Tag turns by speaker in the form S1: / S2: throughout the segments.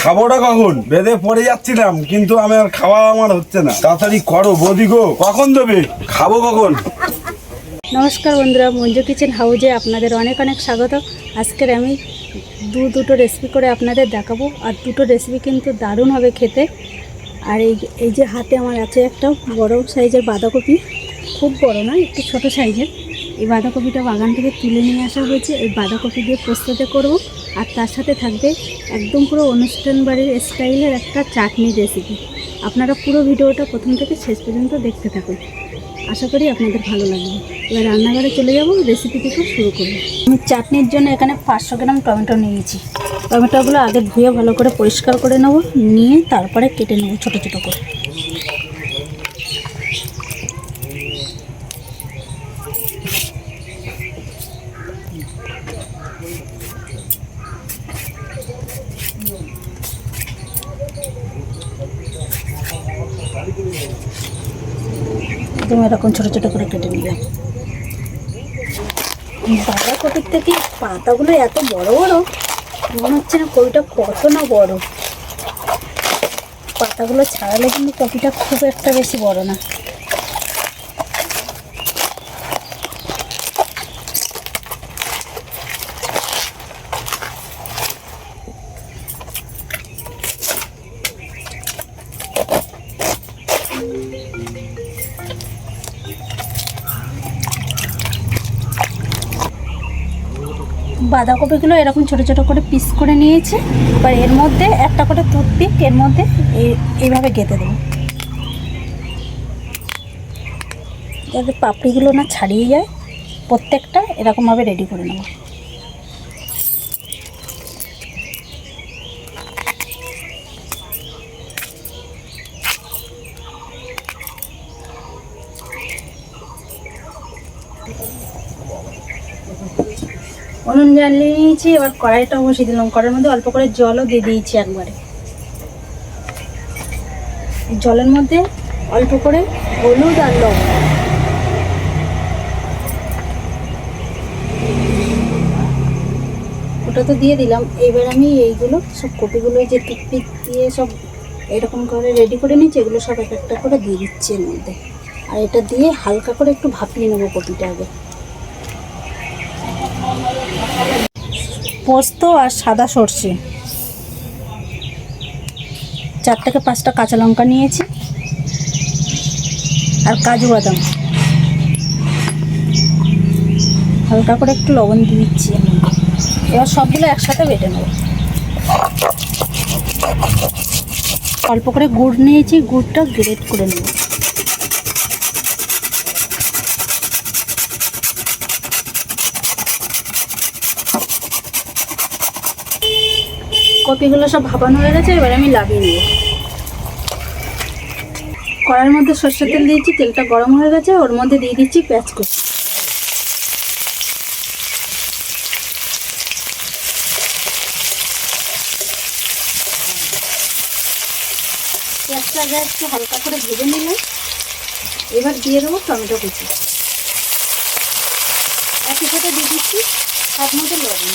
S1: খাবোটা কখন? বেঁধে পড়ে যাচ্ছিলাম, কিন্তু আমি আর খাওয়া আমার হচ্ছে না। তাড়াতাড়ি করো বৌদি গো, কখন দেবে? খাবো কখন?
S2: নমস্কার বন্ধুরা, মঞ্জু কিচেন হাউজে আপনাদের অনেক অনেক স্বাগত। আজকের আমি দুটো রেসিপি করে আপনাদের দেখাবো, আর দুটো রেসিপি কিন্তু দারুণ হবে খেতে। আর এই যে হাতে আমার আছে একটা বড় সাইজের বাঁধাকপি, খুব বড় না, একটু ছোট সাইজের। এই বাঁধাকপিটা বাগান থেকে তুলে নিয়ে আসা হয়েছে। এই বাঁধাকপি দিয়ে পোস্ততে করব, আর তার সাথে থাকবে একদম পুরো অনুষ্ঠান বাড়ির স্টাইলের একটা চাটনি রেসিপি। আপনারা পুরো ভিডিওটা প্রথম থেকে শেষ পর্যন্ত দেখতে থাকুন, আশা করি আপনাদের ভালো লাগবে। এবার রান্নাঘরে চলে যাব, রেসিপি থেকে শুরু করব। আমি চাটনির জন্য এখানে 500 গ্রাম টমেটো নিয়েছি। টমেটোগুলো আগে ধুয়ে ভালো করে পরিষ্কার করে নেব, নিয়ে তারপরে কেটে নেব ছোটো ছোটো করে। একদম এরকম ছোটো ছোটো করে কেটে নিলাম। বাঁধাকপির থেকে পাতাগুলো এত বড় বড়, মনে হচ্ছে না কপিটা কত না বড়। পাতাগুলো ছাড়ালে কিন্তু কপিটা খুব একটা বেশি বড় না। বাঁধাকপিগুলো এরকম ছোটো ছোটো করে পিস করে নিয়েছি। এবার এর মধ্যে একটা করে টুথপিক এর মধ্যে এইভাবে গেঁথে দেবো, যাতে পাপড়িগুলো না ছাড়িয়ে যায়। প্রত্যেকটা এরকমভাবে রেডি করে নেব। উনুন জ্বালিয়ে নিয়েছি, এবার কড়াইটাও বসিয়ে দিলাম। কড়াইয়ের মধ্যে অল্প করে জলও দিয়ে দিয়েছি একবারে। জলের মধ্যে অল্প করে হলুদ আর লবণ, ওটা তো দিয়ে দিলাম। এবার আমি এইগুলো সব কপিগুলো যে টুথপিক দিয়ে সব এরকম করে রেডি করে নিচ্ছি, এগুলো সব এক একটা করে দিয়ে দিচ্ছি এর মধ্যে। আর এটা দিয়ে হালকা করে একটু ভাপিয়ে নেবো কপিটা আগে। পোস্ত আর সাদা সর্ষে, 4 থেকে 5টা কাঁচা লঙ্কা নিয়েছি, আর কাজু বাদাম। হালকা করে একটু লবণ দিয়ে দিচ্ছি। এবার সবগুলো একসাথে বেটে নেব। অল্প করে গুড় নিয়েছি, গুড়টা গ্রেট করে নেব। কপিগুলো সব ভাপানো হয়ে গেছে, এবার আমি লাগিয়ে নেব। কড়াইয়ের মধ্যে সরষের তেল দিয়েছি, তেলটা গরম হয়ে গেছে, ওর মধ্যে দিয়ে দিচ্ছি পেঁয়াজ কুচি। পেঁয়াজটা আগে একটু হালকা করে ভেজে নিলাম। এবার দিয়ে দেবো টমেটো কুচি, একই সাথে দিয়ে দিচ্ছি স্বাদ মতো লবণ।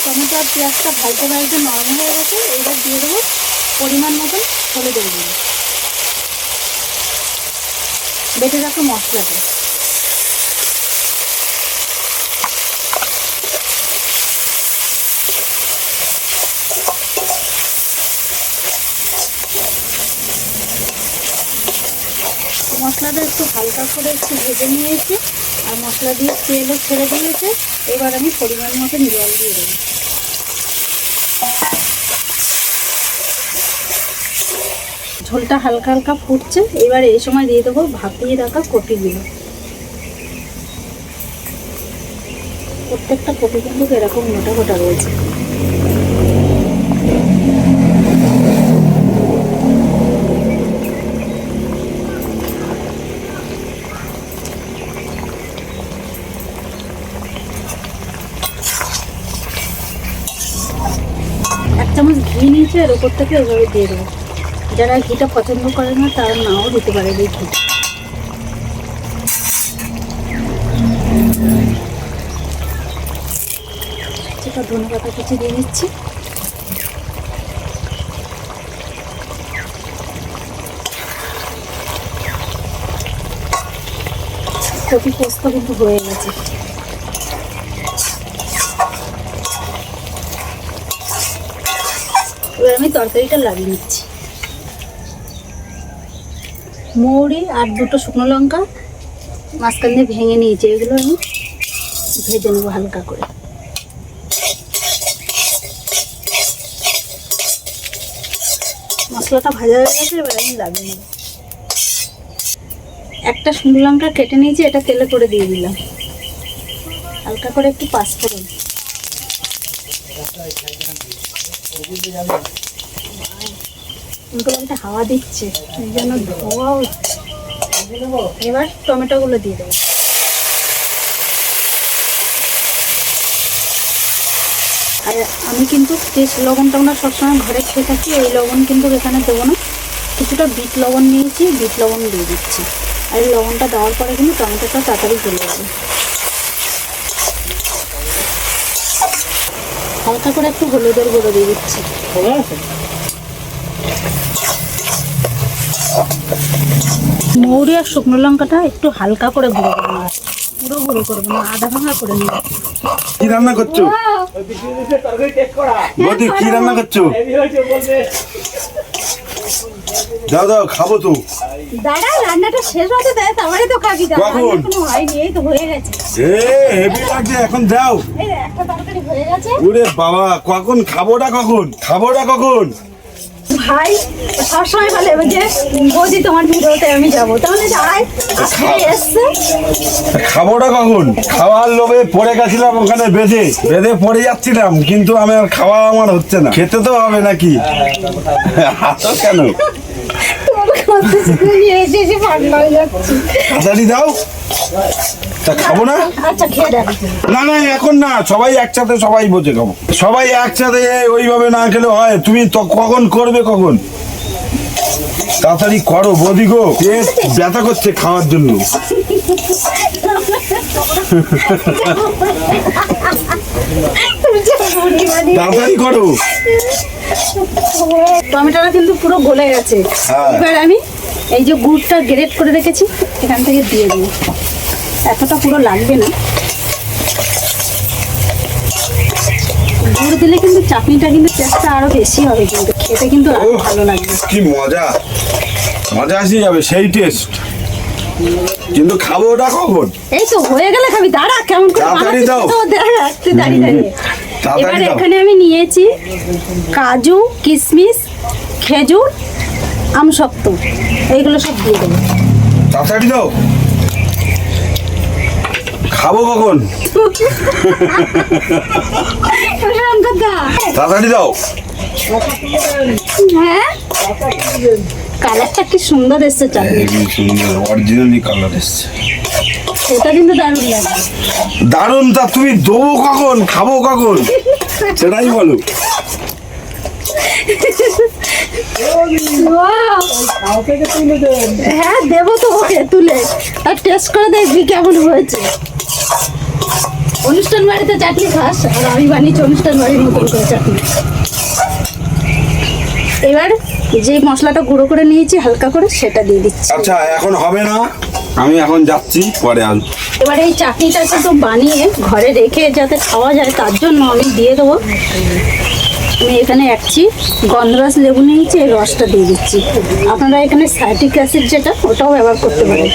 S2: টমেটো আর পেঁয়াজটা ভাজতে ভাজতে নরম হয়ে গেছে, এবার দিয়ে দেবো পরিমাণ মতন হলুদের গুঁড়ো, বেটে রাখা মশলাটা। মশলাটা একটু হালকা করে একটু ভেজে নিয়েছি, আর মশলা দিয়ে তেলও ছেড়ে দিয়েছে। এবার আমি পরিমাণ মতন জল দিয়ে দেবো। ঝোলটা হালকা হালকা ফুটছে, এবার এই সময় দিয়ে দেবো ভাপিয়ে রাখা কপিগুলো। প্রত্যেকটা কপি কিন্তু এরকম মোটা মোটা রয়েছে। চামচ ঘি নিয়েছি, এর ওপর থেকে এভাবে দিয়ে দেবো। যারা ঘিটা পছন্দ করে না তারা নাও দিতে পারে এই ঘি। কিছুটা ধনেপাতা কুচি দিয়ে দিচ্ছি। কপি পোস্ত কিন্তু হয়ে গেছে। এবার আমি তরকারিটা লাগিয়ে নিচ্ছি। মৌরি আর দুটো শুকনো লঙ্কা মাঝখান দিয়ে ভেঙে নিয়েছি, এগুলো আমি ভেজে নেবো হালকা করে। মশলাটা ভাজা হয়ে গেছে, এবার আমি লাগিয়ে নেব। একটা শুকনো লঙ্কা কেটে নিয়েছি, এটা তেলে করে দিয়ে দিলাম। হালকা করে একটু পাঁচফোড়ন, একটা হাওয়া দিচ্ছে এই জন্য ধোয়া হচ্ছে। এবার টমেটোগুলো দিয়ে দেবো। আর আমি কিন্তু যে লবণটা আমরা সবসময় ঘরে খেয়ে থাকি ওই লবণ কিন্তু এখানে দেবো না, কিছুটা বিট লবণ নিয়েছি, বিট লবণ দিয়ে দিচ্ছি। আর এই লবণটা দেওয়ার পরে কিন্তু টমেটোটা তাড়াতাড়ি গলে যাবে। হালকা করে একটু হলুদের গুঁড়ো দিয়ে দিচ্ছি। মৌরি আর শুকনো লঙ্কাটা একটু হালকা করে গুঁড়ো করে নেব, পুরো গুঁড়ো করবো না, আধা ভাঙা করে নেব।
S1: কি রান্না করছো বৌদি? কি রান্না করছো? দাও দাও, খাবো তো।
S2: দাঁড়া, রান্নাটা শেষ হতে দেয়, তারপরে তো খাবি।
S1: কখন?
S2: হয়নি, এই তো হয়ে গেছে।
S1: হেভি লাগছে, এখন যাও।
S2: এই একটা তরকারি হয়ে গেছে।
S1: ওরে বাবা, কখন খাবোটা? কখন
S2: ভাই সবসময় বলে যে বৌদি তোমার ভিডিওতে আমি যাবো, তাহলে যাই। আজকে এসছে,
S1: খাবোটা কখন? খাওয়ার লোভে পড়ে গেছিলাম ওখানে বেঁধে পড়ে যাচ্ছিলাম, কিন্তু আমার খাওয়া আমার হচ্ছে না। খেতে তো হবে নাকি? হাসো কেন? তাড়াতাড়ি দাও। তা খাবো না?
S2: আচ্ছা খেয়ে দেখ।
S1: না না, এখন না, সবাই একসাথে, সবাই বসে খাবো। সবাই একসাথে ওইভাবে না খেলে হয়? তুমি তো কখন করবে? কখন? তাড়াতাড়ি করো বৌদি গো, পেট ব্যথা করছে খাওয়ার জন্য। তাড়াতাড়ি করো।
S2: টমেটোটা কিন্তু পুরো গলে গেছে। এবার আমি এই যে গুড়টা গ্রেট করে রেখেছি এখান থেকে দিয়ে দেবো। এতটা পুরো লাগবে না, গুড় দিলে কিন্তু চাটনিটা কিন্তু টেস্টটা আরো বেশি হবে, কিন্তু খেতে কিন্তু আরো ভালো লাগবে।
S1: কি মজা আসি যাবে, সেই টেস্ট। কিন্তু খাবো ওটা কখন?
S2: এই তো হয়ে গেলে খাবি। দাঁড়া, কেমন করে
S1: তাড়াতাড়ি দাও।
S2: দাঁড়িয়ে এবার এখানে আমি নিয়েছি কাজু, কিশমিশ, খেজুর, আমসত্ত্ব, এইগুলো সব দিয়ে দেবো।
S1: তাড়াতাড়ি দাও। খাবো কখন? তাড়াতাড়ি দাও।
S2: হ্যাঁ, কালারটা কি সুন্দর এসছে চাটনি,
S1: অরিজিনালি কালার এসছে।
S2: সেটা কিন্তু দারুণ লাগবে।
S1: দারুণ। তা তুমি দেবো কখন? খাবো কখন? সেটাই বলো।
S2: হ্যাঁ দেবো তো, ওকে তুলে আর টেস্ট করে দেখবি কেমন হয়েছে। অনুষ্ঠান বাড়িতে চাটনি খাস, আর আমি বানিয়েছি অনুষ্ঠান বাড়ির মতন করে চাটনি। এবার যে মশলাটা গুঁড়ো করে নিয়েছি হালকা করে, সেটা দিয়ে দিচ্ছি।
S1: আচ্ছা, এখন হবে না, আমি এখন যাচ্ছি, পরে আসবো।
S2: এবার এই চাটনিটা কিন্তু বানিয়ে ঘরে রেখে যাতে খাওয়া যায়, তার জন্য আমি দিয়ে দেবো। আমি এখানে একটি গন্ধরাজ লেবু নিয়েছি, এই রসটা দিয়ে দিচ্ছি। আপনারা এখানে সাইট্রিক অ্যাসিড যেটা, ওটাও ব্যবহার করতে পারেন।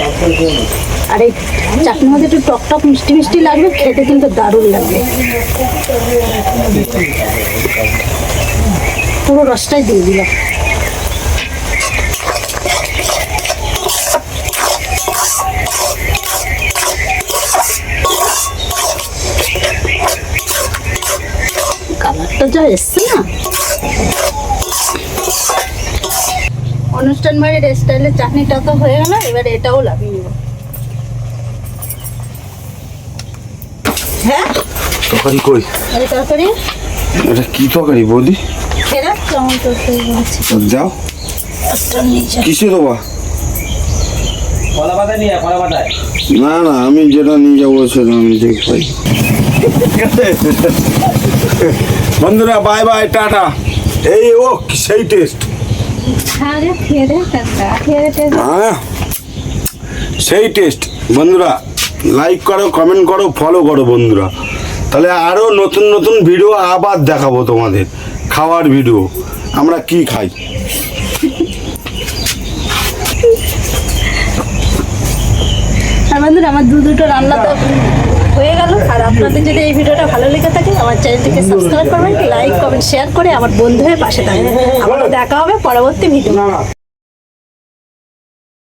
S2: আর এই চাটনির মধ্যে একটু টক মিষ্টি মিষ্টি লাগবে, খেতে কিন্তু দারুণ লাগবে। পুরো রসটাই দিয়ে দিলাম। কালারটা যা এসছে না, অনুষ্ঠান বাড়ির স্টাইলের চাটনিটা তো হয়ে গেল। এবার এটাও লাগিয়ে নেব। হ্যাঁ,
S1: তরকারি কই?
S2: এই তরকারি।
S1: এটা কি তরকারি বৌদি?
S2: এরা কেমন তরকারি বলছে?
S1: যাও। কিসে দেবা?
S3: কলা পাতা নিয়ে কলা পাতায়।
S1: না না, আমি যেটা নিয়ে যাবো সেটা আমি দেখতে পাই। ঠিক আছে বন্ধুরা, বাই বাই, টাটা। এই ও সেই টেস্ট,
S2: হ্যাঁ খেয়ে দে
S1: হ্যাঁ সেই টেস্ট। বন্ধুরা লাইক করো, কমেন্ট করো, ফলো করো বন্ধুরা। তাহলে আরও নতুন নতুন ভিডিও আবার দেখাবো তোমাদের, খাওয়ার ভিডিও, আমরা কি খাই।
S2: আর বন্ধুরা আমার দুটো রান্না তো হয়ে গেল। আর আপনাদের যদি এই ভিডিওটা ভালো লেগে থাকে আমার চ্যানেলটিকে সাবস্ক্রাইব করবেন, লাইক কমেন্ট শেয়ার করে আমার বন্ধু হয়ে পাশে থাকবেন। আবার দেখা হবে পরবর্তী ভিডিও।